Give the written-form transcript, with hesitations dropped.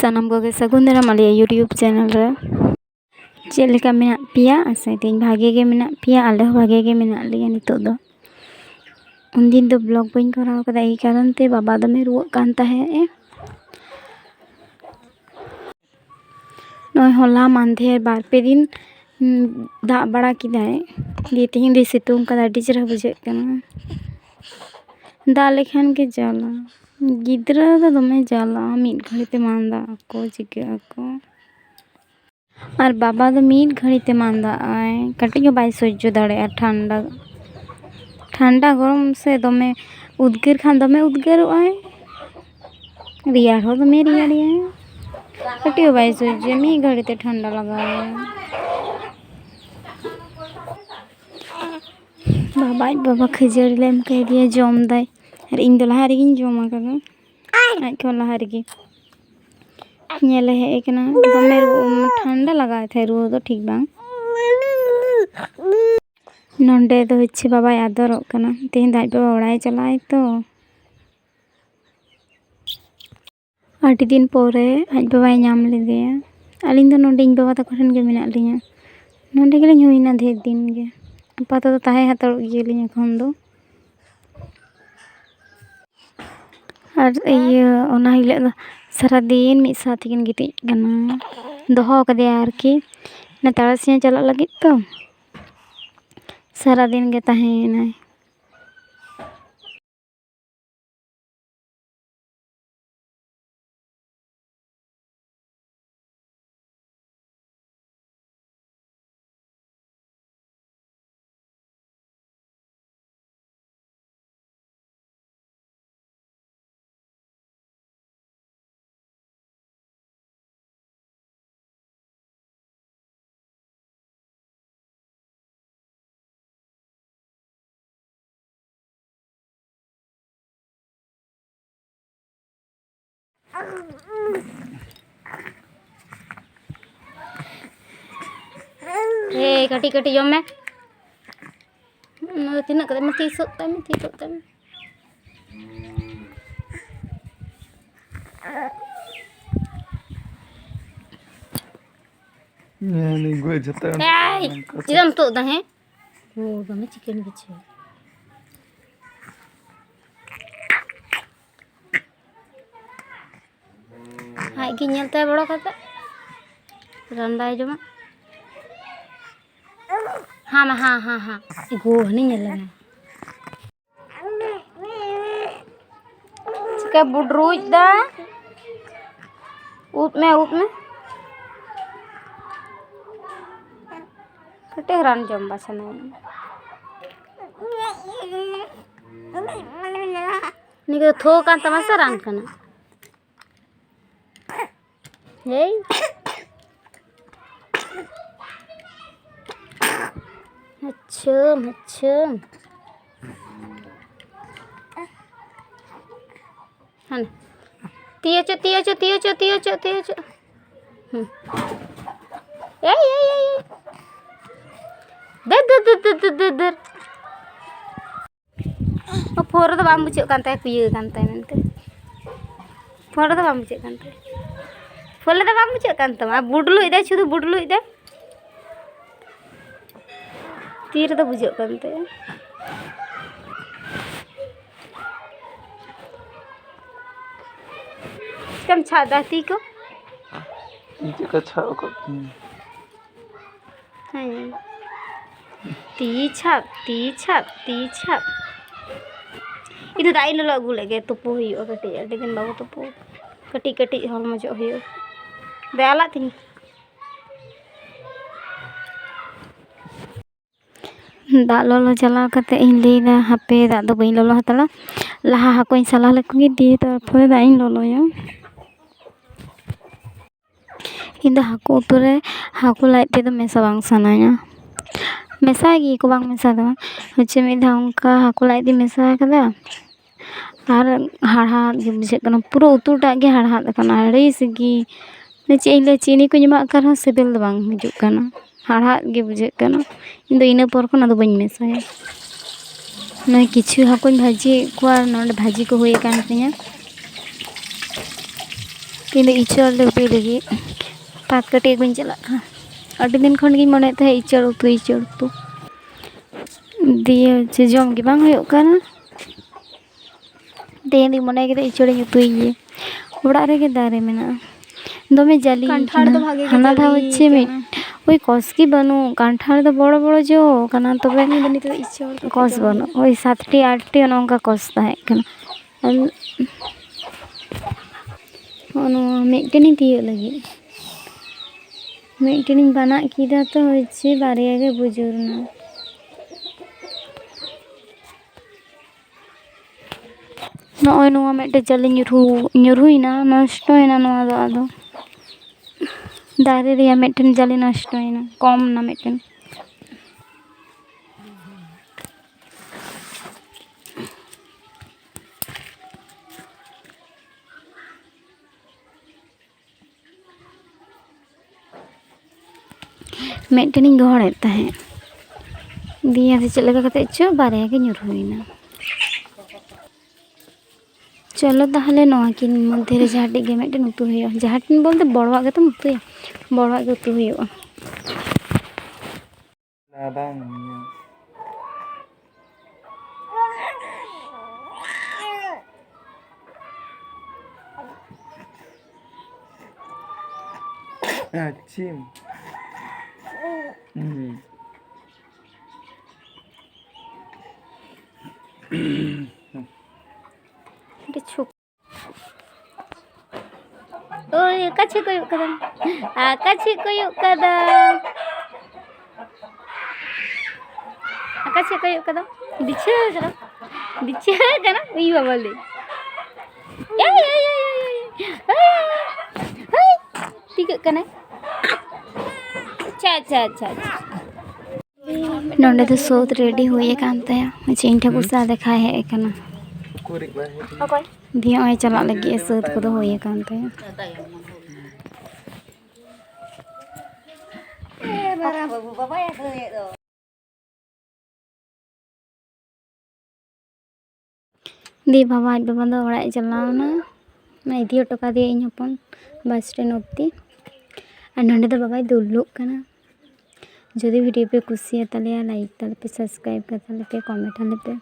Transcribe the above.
सानाम कोगे सगुन दाराम Alia YouTube channel रे चेद लेका मेना पिया आशा तीन भागे गे मेना पिया आले भागे गे मेना लिया नितो दो उन दिन तो ब्लॉग बइन कराव कदा एई कारण ते बाबा दमे रुवाक कान ताहे नय होला मांधेर बार पे दिन दा बड़ा किदाय दिए तेहें दे सितुंग कदा आडी चेहरा बुझाग कना दा लेखान के जाला गिद्रा दा दमे जाला मीद घड़ी ते मांदा को चिके को और बाबा दो मीद घड़ी ते मांदा आय कटियो बाय सह्य दाड़े ठंडा ठंडा गरम से दमे उद्गार खान दमे उद्गारो आय रियार हो दमे रियार आय कटियो बाय सह्य मीद घड़ी ते ठंडा लगावे बाबा खजड़ी ले कह दिया जम दाय और इन दो लहा रेगिन जमा कदा आज को लहा रेगी नेले हे एकना दमे ठंडा लगाए थे रुआ दो ठीक बांग नोंडे दो इच्छे बाबा आदर कना तेहें दाज बाबा ओड़ाय चलाए तो आडी दिन पोरे आज बाबा नाम लेदेया अलिंग दो नोंडे इन बाबा तको ठेन गे मेना लिया नोंडे गेलिंग हुइना ढेर दिन गे आपातत तो ताहे हातड़ गेलिंग एखन दो और ये ओना हिले दो सारा दिन मिद साथ किन गितिज कना दोहो कदेया आरकी ना तारसिया चला लगित तो सारा दिन गे ताहेनाय ए कटी कटी जम में तीना कदे में तीसोता में नहीं गोय जता चिदम तो दहे वो दमे चिकन बिछे हाय की नेलते बड़ो कते रंदाय जमा हाँ गो हनी नेले चिका बुडरुज दा उप में कटे रान जम बासना निको थो कान तमासा रान कना हे अच्छा हन तियो चो ए दर फोर दो बाम बुझे कांते कुये कांते मेनते फोर दो बाम बुझे कांते फोले दो बाम बुझे कांते आ बुडलु इदे शुधु बुडलु इदे तीर दो बुझे कांते कम छादा ती को नीचे का छाव को ती छाप इधर दाई लो अगू लगे तुपो हुई कटी अड़ी दिन बाबू तुपो कटी हॉर्मो जो हुई दयाला थी दा लोलो चला कते इन लेदा हापे दा दो बई लोलो हतला लहा हाको इन सलाह लेकुगी दिए तो फोरे दा इन लोलो या इन हाको उतरे हाको लाइते तो मेसा बांग सनाया मेसा गी को बांग मेसा दो होचे में धाउंका हाको लाइते मेसा कदा और हाड़हात गे बुझे कना पूरा उतुटा गे हाड़हात कना अड़ीसगी ने चेले चीनी को जमा कर सिबिल दो बांग हिजुग कना हाड़हात गे बुझे कना इन दो इना पर को ना दो बइन मेसाया ना किछु हाको भाजी को नोंडे भाजी को होय कान तिया ᱛᱮᱦᱮᱧ ᱫᱚ ᱤᱪᱟᱹᱲ ᱞᱮ ᱩᱛᱩᱭ ᱞᱟᱹᱜᱤᱫ ᱯᱟᱛ ᱠᱟᱹᱴᱤᱡ ᱟᱹᱜᱩᱧ ᱪᱟᱞᱟᱜ ᱠᱟᱱᱟ ᱟᱹᱰᱤ ᱫᱤᱱ ᱠᱷᱚᱱ ᱜᱤᱧ ᱢᱚᱱᱮᱭᱮᱫ ᱛᱟᱦᱮᱸᱫ ᱤᱪᱟᱹᱲ ᱩᱛᱩ ᱫᱤᱭᱮ ᱡᱚᱢ ᱜᱮ ᱵᱟᱝ ᱦᱩᱭᱩᱜ ᱠᱟᱱᱟ ᱛᱮᱦᱮᱧ ᱫᱚᱧ ᱢᱚᱱᱮ ᱠᱮᱫᱟ ᱤᱪᱟᱹᱲᱤᱧ ᱩᱛᱩᱭ ᱜᱮ ᱚᱲᱟᱜ ᱨᱮᱜᱮ ᱫᱟᱨᱮ ᱢᱮᱱᱟᱜᱼᱟ ᱫᱚᱢᱮ ᱡᱟᱹᱞᱤ ᱠᱟᱱᱴᱷᱟᱲ ᱫᱚ ᱵᱷᱟᱜᱮ ᱜᱮ ᱦᱟᱱᱟ ᱫᱷᱟᱣ ᱡᱟᱹᱞᱤ হচ্ছে ᱠᱟᱱᱟ। ওই কস কি বানুক কাঁঠাল ᱫᱚ বড় ᱵᱚᱲᱚ ᱡᱚ ᱠᱟᱱᱟ ᱛᱚᱵᱮ ᱱᱤᱛᱚᱜ ᱫᱚ ᱤᱪᱟᱹᱲ ᱠᱚ ᱠᱚᱥ ᱡᱚᱢ ᱵᱟᱹᱱᱩᱜ ওই 7টি 8টি ᱚᱱᱠᱟ ᱠᱚᱥ ᱛᱟᱦᱮᱸ ᱠᱟᱱᱟ ᱱᱚᱣᱟ ᱢᱤᱫᱴᱮᱱᱤᱧ ᱛᱤᱭᱳᱜ ᱞᱟᱹᱜᱤᱫ ᱢᱤᱫᱴᱮᱱᱤᱧ ᱵᱟᱱᱟᱜ ᱠᱮᱫᱟ ᱛᱚ হচ্ছে ᱵᱟᱨᱭᱟ ᱜᱮ ᱵᱩᱡᱩᱨᱱᱟ ᱱᱚᱜᱼᱚᱭ ᱱᱚᱣᱟ ᱢᱤᱫᱴᱮᱱ ᱡᱟᱹᱞᱤ ᱧᱩᱨᱦᱩᱭᱱᱟ ᱱᱚᱥᱴᱚᱭᱮᱱᱟ ᱱᱚᱣᱟ ᱫᱚ ᱟᱫᱚ ᱫᱟᱨᱮ ᱨᱮᱭᱟᱜ ᱢᱤᱫᱴᱮᱱ ᱡᱟᱹᱞᱤ ᱱᱚᱥᱴᱚᱭᱮᱱᱟ ᱠᱚᱢ ᱱᱟ ᱢᱤᱫᱴᱮᱱ ᱢᱤᱫᱴᱮᱱᱤᱧ ᱜᱚᱦᱚᱲᱮᱫ ᱛᱟᱦᱮᱸᱫ ᱫᱤᱭᱮ ᱪᱮᱫ ᱞᱮᱠᱟ ᱠᱟᱛᱮᱫ ᱪᱚ ᱵᱟᱨᱭᱟ ᱜᱮ ᱧᱩᱨᱦᱩᱭᱱᱟ चलो ताहले नवा किन मध्य रे जहाटी गे मिदटेन उतु हुयो जहाटिन बोलते बड़वा गे तुम उतुया बड़वा गे उतु हुयो ना बांग चिम ओए काछे कोयुक कदम आकाछे कोयुक कदम दिछे कदम ई बाबा ले ठीक कने अच्छा नोंडे तो सोत रेडी होए कान तया चेन ठा गुसा देखा है एकना कोरिक बाहे ओके दिया ओए चला लगी सोत को तो होए कान तया ए बारा बाबू बाबा या तो दी बाबा आज बाबा दो ओड़ा चलावना मैं इदी ऑटो का दिया इन हपन बस स्टैंड ऑब्दी और नोंडे तो बाबा दुलुक कना जदि वीडियो पे कुसिया तले लाइक तले पे सब्सक्राइब कर तले पे कमेंट तले पे